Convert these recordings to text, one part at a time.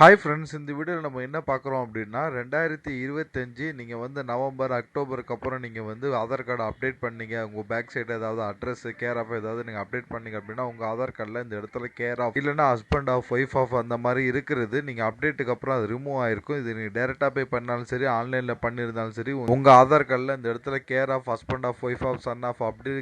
Hi friends, இந்த வீடியோவில் நம்ம என்ன பார்க்குறோம் அப்படின்னா 2025 நீங்கள் வந்து நவம்பர் அக்டோபருக்கு அப்புறம் நீங்கள் வந்து ஆதார் கார்டை அப்டேட் பண்ணீங்க. உங்கள் பேக் சைடு ஏதாவது அட்ரஸ் கேர் ஆஃப் ஏதாவது நீங்கள் அப்டேட் பண்ணீங்க அப்படின்னா உங்கள் ஆதார் கார்டில் இந்த இடத்துல கேர் ஆஃப் இல்லைனா ஹஸ்பண்ட் ஆஃப் ஒய்ஃப் ஆஃப் அந்த மாதிரி இருக்கிறது நீங்கள் அப்டேட்டுக்கு அப்புறம் அது ரிமூவ் ஆயிருக்கும். இது நீங்கள் டேரெக்டாக பே பண்ணாலும் சரி, ஆன்லைனில் பண்ணியிருந்தாலும் சரி, உங்கள் ஆதார் கார்டில் இந்த இடத்துல care of husband of wife of son of அப்படி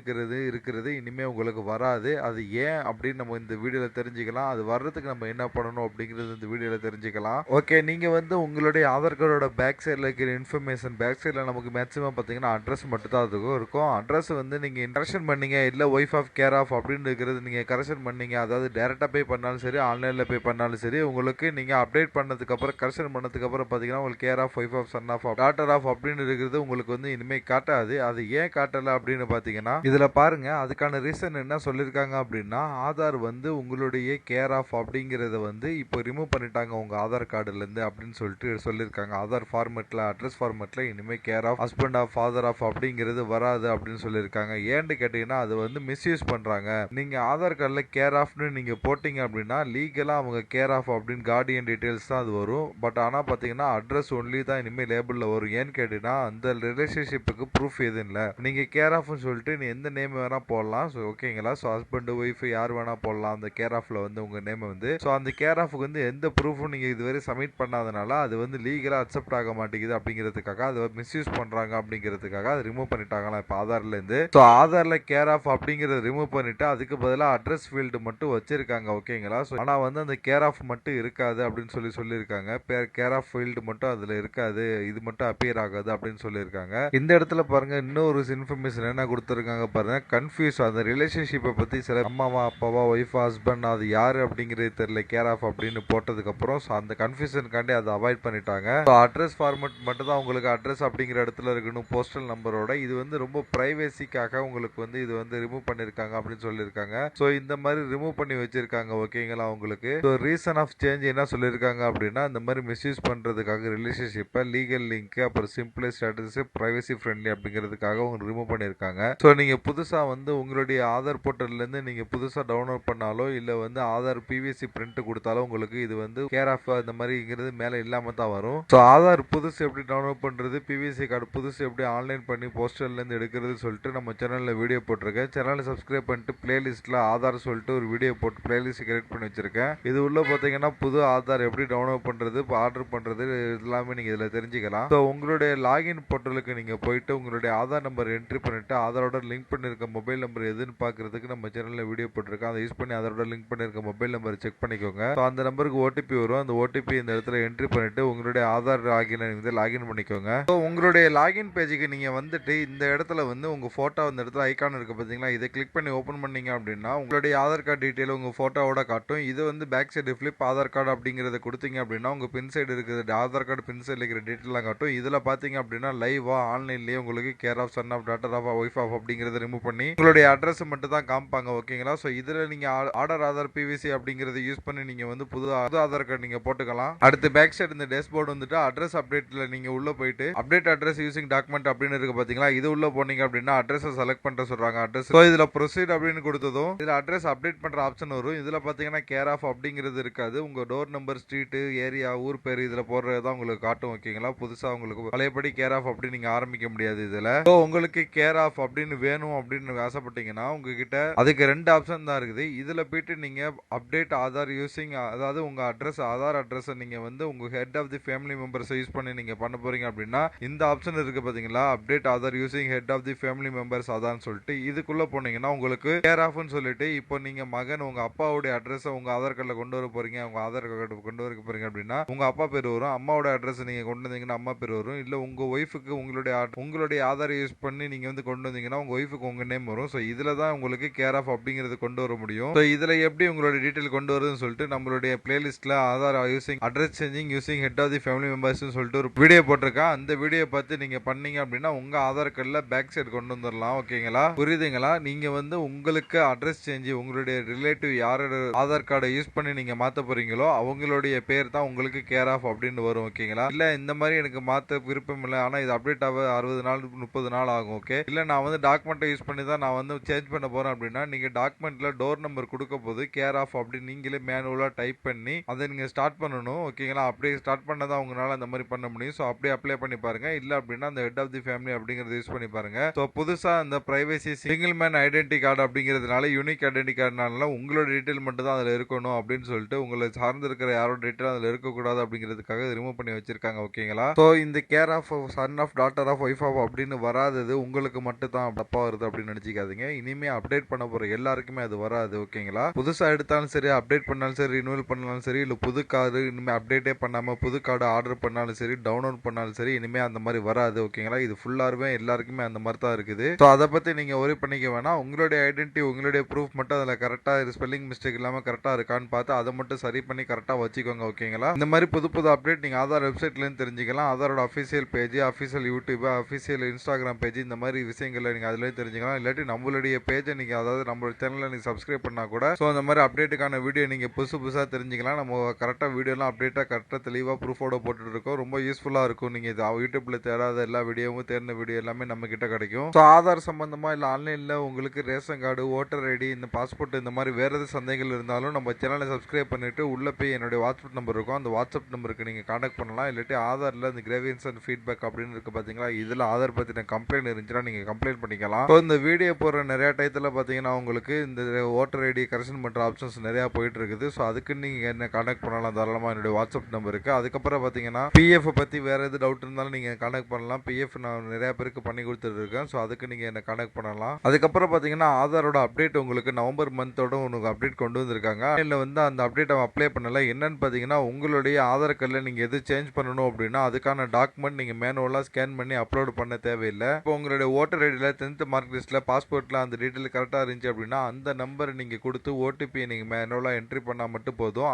இருக்கிறது இனிமேல் உங்களுக்கு வராது. அது ஏன் அப்படின்னு நம்ம இந்த வீடியோவில் தெரிஞ்சுக்கலாம். அது வர்றதுக்கு நம்ம என்ன பண்ணணும் அப்படிங்கிறது இந்த வீடியோவில் தெரிஞ்சுக்கலாம். ஓகே, நீங்க வந்து உங்களுடைய ஆதார் கார்டோட பேக் சைடில் இருக்கிற இன்ஃபர்மேஷன் பேக் சைடில் நமக்கு மேக்ஸிமம் பார்த்தீங்கன்னா அட்ரஸ் மட்டும் தான் அதுக்கும் இருக்கும். அட்ரஸ் வந்து நீங்கள் கரெக்ஷன் பண்ணீங்க, இல்லை ஒய்ஃப் ஆஃப் கேர் ஆஃப் அப்படின்னு இருக்கிறது நீங்கள் கரெக்ஷன் பண்ணீங்க, அதாவது டேரெக்டாக பே பண்ணாலும் சரி, ஆன்லைனில் பே பண்ணாலும் சரி, உங்களுக்கு நீங்கள் அப்டேட் பண்ணதுக்கப்புறம் கரெக்ஷன் பண்ணதுக்கப்புறம் பார்த்தீங்கன்னா உங்களுக்கு care of wife of son of daughter of அப்படின்னு இருக்கிறது உங்களுக்கு வந்து இனிமேல் காட்டாது. அது ஏன் காட்டலை அப்படின்னு பார்த்தீங்கன்னா இதில் பாருங்க, அதுக்கான ரீசன் என்ன சொல்லியிருக்காங்க அப்படின்னா ஆதார் வந்து உங்களுடைய கேர் ஆஃப் அப்படிங்கிறத வந்து இப்போ ரிமூவ் பண்ணிட்டாங்க உங்கள் ஆதார் கார்டுலேருந்து அப்படின்னு சொல்லிட்டு சொல்லியிருக்காங்க. ஆதார் ஃபார்மெட்டில் அட்ரஸ் ஃபார்மெட்டில் இனிமேல் care of husband of father of அப்படிங்கிறது வராது அப்படின்னு சொல்லியிருக்காங்க. ஏன்னு கேட்டிங்கன்னா அது வந்து மிஸ்யூஸ் பண்ணுறாங்க. நீங்கள் ஆதார் கார்டில் கேர் ஆஃப்னு நீங்கள் போட்டிங்க அப்படின்னா லீகலாக அவங்க கேர் ஆஃப் அப்படின்னு கார்டியன் டீட்டெயில்ஸ் தான் அது வரும். பட் ஆனால் பார்த்தீங்கன்னா அட்ரஸ் ஒன்லி தான் இனிமேல் லேபிளில் வரும். ஏன்னு கேட்டிங்கன்னா அந்த ரிலேஷன்ஷிப்புக்கு ப்ரூஃப் எதுவும் இல்லை. நீங்கள் கேர் ஆஃப்னு சொல்லிட்டு நீ எந்த நேம் வேணால் போடலாம். ஸோ ஓகேங்களா. ஸோ ஹஸ்பண்ட் ஒய்ஃப் யார் வேணால் போடலாம் அந்த கேர் ஆஃபில் வந்து உங்கள் நேம் வந்து. ஸோ அந்த கேர் ஆஃபுக்கு வந்து எந்த ப்ரூஃபும் நீங்கள் இதுவரை சப்மிட் பண்ணாதனால அது வந்து லீகலாக அக்செப்ட் ஆக மாட்டேங்குது அப்படிங்கிறதுக்காக அதை மிஸ்யூஸ் பண்ணுறாங்க அப்படிங்கிறதுக்காக அதை ரிமூவ் பண்ணிட்டாங்களா இப்போ ஆதார்லேருந்து. ஸோ ஆதாரில் கேர் ஆஃப் அப்படிங்கிறத ரிமூவ் பண்ணிவிட்டு அதுக்கு பதிலாக அட்ரஸ் ஃபீல்டு மட்டும் வச்சிருக்காங்க. ஓகேங்களா. ஸோ ஆனால் வந்து அந்த கேர் ஆஃப் மட்டும் இருக்காது அப்படின்னு சொல்லியிருக்காங்க. கேர் ஆஃப் ஃபீல்டு மட்டும் அதில் இருக்காது, இது மட்டும் அப்பியர் ஆகாது அப்படின்னு சொல்லியிருக்காங்க. இந்த இடத்துல பாருங்க இன்னொரு இன்ஃபர்மேஷன் என்ன கொடுத்துருக்காங்க பாருங்க. கன்ஃபியூஸ் அந்த ரிலேஷன்ஷிப்பை பற்றி சில அம்மாவா அப்பாவா ஒய்ஃபா ஹஸ்பண்ட் அது யார் அப்படிங்கிறது தெரியல கேர் ஆஃப் அப்படின்னு போட்டதுக்கப்புறம் ஸோ அந்த கன்ஃபியூஷனுக்காண்டி அதை அவாய்ட் பண்ணிட்டாங்க. ஸோ அட்ரஸ் ஃபார்மெட் மட்டும் தான் உங்களுக்கு அட்ரஸ் அப்படிங்கிற இடத்துல இருக்கணும் போஸ்டல் நம்பரோட. இது வந்து ரொம்ப பிரைவேசிக்காக உங்களுக்கு வந்து இது வந்து ரிமூவ் பண்ணியிருக்காங்க அப்படின்னு சொல்லியிருக்காங்க. ஸோ இந்த மாதிரி ரிமூவ் பண்ணி வச்சிருக்காங்க. ஓகேங்களா. உங்களுக்கு ஸோ ரீசன் ஆஃப் சேஞ்ச் என்ன சொல்லியிருக்காங்க அப்படின்னா இந்த மாதிரி மிஸ்யூஸ் பண்ணுறதுக்காக ரிலேஷன்ஷிப்பை லீகல் லிங்க் அப்புறம் சிம்பிளி ஸ்டேட்டஸ் பிரைவசி ஃப்ரெண்ட்லி அப்படிங்கிறதுக்காக உங்களுக்கு ரிமூவ் பண்ணியிருக்காங்க. ஸோ நீங்கள் புதுசாக வந்து உங்களுடைய ஆதார் போர்ட்டல்லேருந்து நீங்கள் புதுசாக டவுன்லோட் பண்ணாலோ இல்லை வந்து ஆதார் பிவிசி பிரிண்ட் கொடுத்தாலும் உங்களுக்கு இது வந்து கேர் ஆஃப் இந்த மாதிரிங்கிறது மேலே இல்லாமல் தான் வரும். ஸோ ஆதார் புதுசு எப்படி டவுன்லோட் பண்ணுறது, பிவிசி கார்டு புதுசு எப்படி ஆன்லைன் பண்ணி போஸ்டர்லேருந்து எடுக்கிறது சொல்லிட்டு நம்ம சேனலில் வீடியோ போட்டிருக்கேன். சேனலை சப்ஸ்கிரைப் பண்ணிட்டு பிளேலிஸ்ட்டில் ஆதார் சொல்லிட்டு ஒரு வீடியோ போட்டு பிளேலிஸ்ட் கிரியேட் பண்ணி வச்சிருக்கேன். இது உள்ள பார்த்தீங்கன்னா புது ஆதார் எப்படி டவுன்லோட் பண்ணுறது, இப்போ ஆர்டர் பண்ணுறது எல்லாமே நீங்கள் இதில் தெரிஞ்சுக்கலாம். ஸோ உங்களுடைய லாகின் போர்ட்டலுக்கு நீங்கள் போயிட்டு உங்களுடைய ஆதார் நம்பர் என்ட்ரி பண்ணிட்டு ஆதாரோட லிங்க் பண்ணியிருக்க மொபைல் நம்பர் எதுன்னு பார்க்கறதுக்கு நம்ம சேனலில் வீடியோ போட்டிருக்கேன். அதை யூஸ் பண்ணி அதோட லிங்க் பண்ணியிருக்க மொபைல் நம்பர் செக் பண்ணிக்கோங்க. ஸோ அந்த நம்பருக்கு ஓடிபி வரும். அந்த ஓடிபி இந்த இடத்துல என்ட்ரி பண்ணிட்டு உங்களுடைய ஆதார் லாகினை வந்து லாகின் பண்ணிக்கோங்க. ஸோ உங்களுடைய லாகின் பேஜுக்கு நீங்கள் வந்துட்டு இந்த இடத்துல வந்து உங்கள் ஃபோட்டோ இந்த இடத்துல ஐக்கான் இருக்குது பார்த்தீங்களா, இதை கிளிக் பண்ணி ஓப்பன் பண்ணீங்க அப்படின்னா உங்களுடைய ஆதார் கார்டு டீட்டெயில் உங்கள் ஃபோட்டோவோட காட்டும். இது வந்து back side flip Aadhaar card அப்படிங்கிறத கொடுத்தீங்க அப்படின்னா உங்கள் பின் சைடு இருக்கிற ஆதார் கார்டு பின் சைடில் இருக்கிற டீட்டெயிலாம் காட்டும். இதில் பார்த்தீங்க அப்படின்னா லைவா ஆன்லைன்லேயே உங்களுக்கு care of son of daughter of wife of அப்படிங்கிறத ரிமூவ் பண்ணி உங்களுடைய அட்ரஸ் மட்டும் தான் காமிப்பாங்க. ஓகேங்களா. ஸோ இதில் நீங்கள் ஆதார் பிவிசி அப்படிங்கிறத யூஸ் பண்ணி நீங்கள் வந்து புது ஆதார் கார்டு நீங்கள் போட்டுக்கலாம். அடுத்து பேக் சைடு இந்த டேஷ்போர்டு வந்துட்டு அட்ரஸ் அப்டேட்ல நீங்க உள்ள போயிட்டு அப்டேட் அட்ரஸ் யூசிங் டாக்குமெண்ட் அப்படின்னு இருக்கு பாத்தீங்களா, இது உள்ள போனீங்க அப்படின்னா அட்ரஸ் செலக்ட் பண்ற சொல்றாங்க. அட்ரஸ் ஸோ இதுல ப்ரொசீட் அப்படின்னு கொடுத்ததும் இதுல அட்ரஸ் அப்டேட் பண்ற ஆப்ஷன் வரும். இதுல பாத்தீங்கன்னா கேர் ஆஃப் அப்படிங்கிறது இருக்காது. உங்க டோர் நம்பர், ஸ்ட்ரீட், ஏரியா, ஊர் பேர் இதுல போடுறதுதான் உங்களுக்கு காட்டும். ஓகேங்களா. புதுசா உங்களுக்கு பழையபடி கேர் ஆஃப் அப்படி நீங்க ஆரம்பிக்க முடியாது இதுல. ஸோ உங்களுக்கு கேர் ஆஃப் அப்படின்னு வேணும் அப்படின்னு ஆசைப்பட்டீங்கன்னா உங்ககிட்ட அதுக்கு ரெண்டு ஆப்ஷன் தான் இருக்குது. இதுல போயிட்டு நீங்க அப்டேட் ஆதார் யூசிங், அதாவது உங்க அட்ரஸ் ஆதார் அட்ரஸ் நீங்க வந்து உங்க head of the family members use பண்ணி நீங்க பண்ண போறீங்க அப்படின்னா இந்த ஆப்ஷன் இருக்கு பாத்தீங்களா, update Aadhaar using head of the family members அதான் சொல்லிட்டு இதுக்குள்ள போனீங்கன்னா உங்களுக்கு கேர் ஆஃப்னு சொல்லிட்டு இப்போ நீங்க மகன் உங்க அப்பாவுடைய அட்ரஸ் உங்க ஆதார் கார்டில் கொண்டு வர போறீங்க, உங்க ஆதார் கார்டு கொண்டு வர போறீங்க அப்படின்னா உங்க அப்பா பேர் வரும். அம்மாவோட அட்ரஸ் நீங்க கொண்டு வந்தீங்கன்னா அம்மா பேர் வரும். இல்ல உங்க ஒய்ஃபுக்கு உங்களுடைய ஆதார் யூஸ் பண்ணி நீங்க வந்து கொண்டு வந்தீங்கன்னா உங்க ஒய்ஃபுக்கு உங்க நேம் வரும். ஸோ இதுல தான் உங்களுக்கு கேர் ஆஃப் அப்படிங்கிறது கொண்டு வர முடியும். ஸோ இதுல எப்படி உங்களுடைய டீட்டெயில் கொண்டு வருதுன்னு சொல்லிட்டு நம்மளுடைய பிளேலிஸ்ட்ல Aadhaar using address changing using head of the family members சொல்லிட்டு ஒரு வீடியோ போட்டிருக்கேன். அந்த வீடியோ பார்த்து நீங்க பண்ணீங்க அப்படின்னா உங்க ஆதார் கார்டில் பேக் சைடு கொண்டு வந்துடலாம். ஓகேங்களா. புரியுதுங்களா. நீங்க வந்து உங்களுக்கு அட்ரஸ் சேஞ்ச் உங்களுடைய ரிலேட்டிவ் யாரோட ஆதார் கார்டை யூஸ் பண்ணி நீங்க மாத்த போறீங்களோ அவங்களுடைய பேர் தான் உங்களுக்கு கேர் ஆஃப் அப்படின்னு வரும். ஓகேங்களா. இல்ல இந்த மாதிரி எனக்கு மாத்த விருப்பம் இல்லை, ஆனா இது அப்டேட் ஆக 60 நாள் 30 நாள் ஆகும். ஓகே. இல்ல நான் வந்து டாக்குமெண்ட்டை யூஸ் பண்ணி தான் நான் வந்து சேஞ்ச் பண்ண போறேன் அப்படின்னா நீங்க டாக்குமெண்ட்ல டோர் நம்பர் கொடுக்க போது கேர் ஆஃப் அப்படின்னு நீங்களே மேனுவலா டைப் பண்ணி அதை நீங்க நீங்கள் ஸ்டார்ட் பண்ணணும். ஓகேங்களா? அப்படியே ஸ்டார்ட் பண்ணால் தான் உங்களால் அந்த மாதிரி பண்ண முடியும். ஸோ அப்படியே அப்ளை பண்ணி பாருங்க. இல்லை அப்படின்னா அந்த ஹெட் ஆஃப் தி ஃபேமிலி அப்படிங்கிறத யூஸ் பண்ணி பாருங்க. ஸோ புதுசாக அந்த privacy single man identity card அப்படிங்கிறதுனால யூனிக் ஐடென்டி கார்டுனால உங்களோட டீட்டெயில் மட்டும் தான் அதில் இருக்கணும் அப்படின்னு சொல்லிட்டு உங்களை சார்ந்து இருக்கிற யாரோட டீட்டெயில் அதில் இருக்கக்கூடாது அப்படிங்கிறதுக்காக ரிமூவ் பண்ணி வச்சிருக்காங்க. ஓகேங்களா? ஸோ இந்த care of son of daughter of wife of அப்படின்னு வராதது உங்களுக்கு மட்டும் தான் தப்பா வருது அப்படின்னு நினைச்சிக்காதீங்க. இனிமே அப்டேட் பண்ண போற எல்லாருக்குமே அது வராது. ஓகேங்களா? புதுசா எடுத்தாலும் சரி, அப்டேட் பண்ணாலும் சரி, ரினியூவல் பண்ணாலும் சரி, இல்ல புது கார்டு இனிமே அப்டேட்டே பண்ணாம புது கார்டு ஆர்டர் பண்ணாலும் சரி, டவுன்லோட் பண்ணாலும் சரி, இனிமே அந்த மாதிரி வராது. ஓகேங்களா? இது ஃபுல்லாருமே எல்லாருக்குமே அந்த மாதிரி தான் இருக்குது. ஸோ அதை பத்தி நீங்க ஒரி பண்ணிக்க வேணாம். உங்களுடைய ஐடென்டிட்டி உங்களுடைய ப்ரூஃப் மட்டும் அதில் கரெக்டா ஸ்பெல்லிங் மிஸ்டேக் இல்லாம கரெக்டா இருக்கான்னு பார்த்து அதை மட்டும் சரி பண்ணி கரெக்டா வச்சுக்கோங்க. ஓகேங்களா? இந்த மாதிரி புது புது அப்டேட் நீங்க ஆதார் வெப்சைட்ல இருந்து தெரிஞ்சுக்கலாம். ஆதாரோட official page, official YouTube, official Instagram page, இந்த மாதிரி விஷயங்களை நீங்க அதுலயே தெரிஞ்சுக்கலாம். இல்லாட்டி நம்மளுடைய பேஜை நீங்க அதாவது நம்மளோட சேனலை நீங்க சப்ஸ்கிரைப் பண்ணா கூட ஸோ அந்த மாதிரி அப்டேட்டுக்கான வீடியோ நீங்க புதுசா தெரிஞ்சுக்கலாம். நம்ம கரெக்டா வீடியோலாம் அப்டேட்டா கரெக்டா தெளிவா ப்ரூஃபோட போட்டுட்டு இருக்கோம். ரொம்ப யூஸ்ஃபுல்லா இருக்கும். நீங்க யூடியூப்ல தேடாத எல்லா வீடியோவும் தேர்ந்த வீடியோ எல்லாமே நம்ம கிட்ட கிடைக்கும். ஸோ ஆதார் சம்பந்தமா இல்ல ஆன்லைன்ல உங்களுக்கு ரேஷன் கார்டு, ஓட்டர் ஐடி, இந்த பாஸ்போர்ட் இந்த மாதிரி வேற எது சந்தேகங்கள் இருந்தாலும் நம்ம சேனலை சப்ஸ்கிரைப் பண்ணிட்டு உள்ள போய் என்னுடைய வாட்ஸ்அப் நம்பர் இருக்கும். அந்த வாட்ஸ்அப் நம்பருக்கு நீங்க கான்டாக்ட் பண்ணலாம். இல்லாட்டி ஆதார்ல இந்த கிரேவியன்ஸ் அண்ட் ஃபீட்பேக் அப்படின்னு இருக்கு பாத்தீங்களா, இதுல ஆதார் பத்தின கம்ப்ளைண்ட் இருந்துச்சுன்னா நீங்க கம்ப்ளைண்ட் பண்ணிக்கலாம். ஸோ இந்த வீடியோ போடுற நிறைய டயத்துல பாத்தீங்கன்னா உங்களுக்கு இந்த ஓட்டர் ஐடி கரெக்ஷன் பண்ற ஆப்ஷன்ஸ் நிறைய போயிட்டு இருக்குது. ஸோ அதுக்கு நீங்க என்ன கான்டாக்ட் பண்ணலாம் தாராளமா என்னுடைய வாட்ஸ்அப் நம்பருக்கு. அதுக்கப்புறம் பாத்தீங்கன்னா பிஎஃப் பத்தி வேற எது டவுட் இருந்தாலும் நீங்க கான்டாக்ட் பண்ணலாம். பிஎஃப் நான் நிறைய பேருக்கு பண்ணி கொடுத்துட்டு இருக்கேன். ஸோ அதுக்கு நீங்க என்ன கான்டாக்ட் பண்ணலாம். அதுக்கப்புறம் பாத்தீங்கன்னா ஆதாரோட அப்டேட் உங்களுக்கு நவம்பர் மந்தோட உங்களுக்கு அப்டேட் கொண்டு வந்திருக்காங்க. இல்ல வந்து அந்த அப்டேட் அப்ளை பண்ணல. என்னன்னு பாத்தீங்கன்னா உங்களுடைய ஆதார் கார்டுல நீங்க எது சேஞ்ச் பண்ணணும் அப்படின்னா அதுக்கான டாக்குமெண்ட் நீங்க மேனுவலா ஸ்கேன் பண்ணி அப்லோட் பண்ண தேவையில்லை. இப்போ உங்களுடைய ஓட்டர் ஐடியில 10th மார்க் லிஸ்ட்ல பாஸ்போர்ட்ல அந்த டீடைல் கரெக்டா இருந்துச்சு அப்படின்னா அந்த நம்பர் நீங்க கொடுத்து ஓடிபி நீங்க மேனுவலா என்ட்ரி பண்ணா மட்டும் போதும்.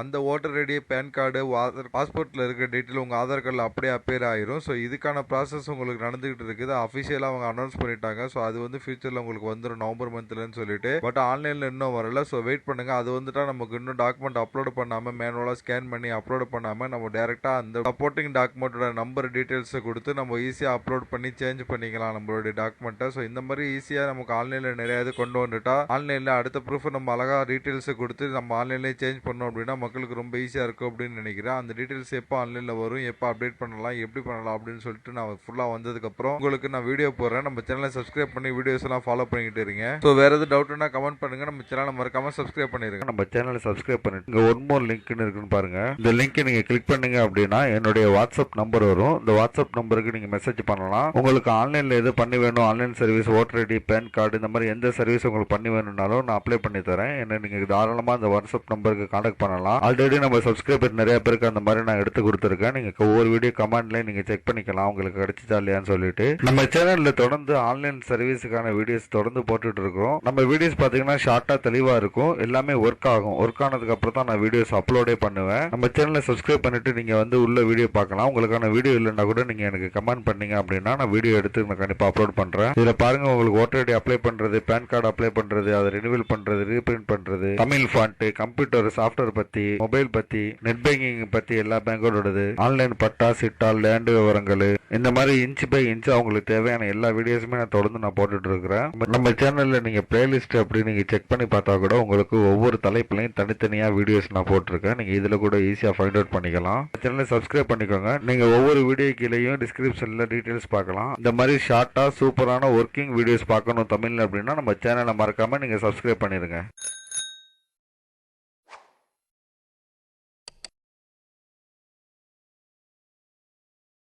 அந்த ஓட்டர் ஐடி, பேன் கார்டு, பாஸ்போர்ட்ல இருக்க டீடைல் உங்க ஆதார் கார்டுல அப்படியே அப்பேர் ஆயிரும். ஸோ இதுக்கான ப்ராசஸ் உங்களுக்கு நடந்துகிட்டு இருக்குது. அஃபிஷியலா அவங்க அனௌன்ஸ் பண்ணிட்டாங்க. ஸோ அது வந்து ஃபியூச்சர்ல உங்களுக்கு வந்துடும் நவம்பர் மந்த்லன்னு சொல்லிட்டு. பட் ஆன்லைன்ல இன்னும் வரல. ஸோ வெயிட் பண்ணுங்க. அது வந்துட்டா நமக்கு இன்னும் டாக்குமெண்ட் அப்லோட் பண்ணாம மேனுவலா ஸ்கேன் பண்ணி அப்லோட் பண்ணாம நம்ம டைரக்டா அந்த சப்போர்ட்டிங் டாக்குமெண்டோட நம்பர் டீடைல்ஸ் கொடுத்து நம்ம ஈஸியா அப்லோட் பண்ணி சேஞ்ச் பண்ணிக்கலாம் நம்மளுடைய டாக்குமெண்ட்டை. ஸோ இந்த மாதிரி ஈஸியா நமக்கு ஆன்லைன்ல நிறைய இது கொண்டு வந்துட்டா ஆன்லைன்ல அடுத்த ப்ரூஃப் நம்ம அழகா டீடைல்ஸ் கொடுத்து நம்ம ஆன்லைன்ல சேஞ்ச் பண்ணோம் அப்படின்னா மக்களுக்கு ரொம்ப ஈஸியா இருக்கும் அப்படின்னு நினைக்கிறேன். அந்த டீடைல்ஸ் எப்போ ஆன்லைன்ல வரும், எப்போ அப்டேட் பண்ணலாம், எப்படி பண்ணலாம் அப்படின்னு சொல்லிட்டு நான் ஃபுல்லா வந்ததுக்கு அப்புறம் உங்களுக்கு நான் வீடியோ போடுறேன். நம்ம சேனலை சப்ஸ்கிரைப் பண்ணி வீடியோஸ் எல்லாம் ஃபாலோ பண்ணிக்கிட்டு இருங்க. ஸோ வேற எது டவுட்னா கமெண்ட் பண்ணுங்க. நம்ம சேனலை மறக்காம சப்ஸ்கிரைப் பண்ணிருங்க. நம்ம சேனலை சப்ஸ்கிரைப் பண்ணிட்டு இங்க ஒன் மோர் லிங்க்னு இருக்குன்னு பாருங்க. இந்த லிங்க் நீங்க கிளிக் பண்ணீங்க அப்படின்னா என்னுடைய வாட்ஸ்அப் நம்பர் வரும். இந்த வாட்ஸ்அப் நம்பருக்கு நீங்க மெசேஜ் பண்ணலாம். உங்களுக்கு ஆன்லைன்ல எது பண்ணி வேணும், online service, voter ID, PAN card, இந்த மாதிரி எந்த சர்வீஸ் உங்களுக்கு பண்ணி வேணும்னாலும் நான் அப்ளை பண்ணி தரேன். என்ன நீங்க தாராளமா அந்த வாட்ஸ்அப் நம்பருக்கு கான்டாக்ட் பண்ணலாம். ஆல்ரெடி நம்ம சப்ஸ்கிரைபர் நிறைய பேருக்கு அந்த மாதிரி நான் எடுத்து கொடுத்துருக்கேன். நீங்க ஒவ்வொரு வீடியோ கமெண்ட்ல நீங்க செக் பண்ணிக்கலாம் உங்களுக்கு கிடைச்சதா இல்லையான்னு சொல்லிட்டு. நம்ம சேனல்ல தொடர்ந்து ஆன்லைன் சர்வீஸுக்கான வீடியோஸ் தொடர்ந்து போட்டுட்டு இருக்கோம். நம்ம வீடியோஸ் பாத்தீங்கன்னா ஷார்ட்டா தெளிவா இருக்கும். எல்லாமே ஒர்க் ஆகும். ஒர்க் ஆனதுக்கு அப்புறம் தான் நான் வீடியோஸ் அப்லோடே பண்ணுவேன். நம்ம சேனலை சப்ஸ்கிரைப் பண்ணிட்டு நீங்க வந்து உள்ள வீடியோ பார்க்கலாம். உங்களுக்கான வீடியோ இல்லைன்னா கூட நீங்க எனக்கு கமெண்ட் பண்ணீங்க அப்படின்னா நான் வீடியோ எடுத்து நான் கண்டிப்பா அப்லோட் பண்றேன். இதுல பாருங்க உங்களுக்கு ஓட்டர் ஐடி அப்ளை பண்றது, பேன் கார்டு அப்ளை பண்றது, அதை ரினிவல் பண்றது, ரீபிரிண்ட் பண்றது, தமிழ் ஃபாண்ட், கம்ப்யூட்டர் சாஃப்ட்வேர் பத்தி, மொபைல் பத்தி, நெட் பேங்கிங் பத்தி எல்லா பேங்கோடது, ஆன்லைன் பட்டா, சிட்டா, லேண்ட் விவரங்கள், இந்த மாதிரி இன்ச் பை இன்ச் அவங்களுக்கு தேவையான எல்லா வீடியோஸுமே நான் தொடர்ந்து நான் போட்டுட்டு இருக்கிறேன். நம்ம சேனல்ல நீங்க பிளேலிஸ்ட் அப்படி நீங்க செக் பண்ணி பார்த்தா கூட உங்களுக்கு ஒவ்வொரு தலைப்புலையும் தனித்தனியா வீடியோஸ் நான் போட்டிருக்கேன். நீங்க இதுல கூட ஈஸியா ஃபைண்ட் அவுட் பண்ணிக்கலாம். சேனலை சப்ஸ்கிரைப் பண்ணிக்கோங்க. நீங்க ஒவ்வொரு வீடியோ கீழேயும் டிஸ்கிரிப்ஷன்ல டீடைல்ஸ் பார்க்கலாம். இந்த மாதிரி ஷார்ட்டா சூப்பரான ஒர்க்கிங் வீடியோஸ் பார்க்கணும் தமிழ்ல அப்படின்னா நம்ம சேனலை மறக்காம நீங்க சப்ஸ்கிரைப் பண்ணிருங்க.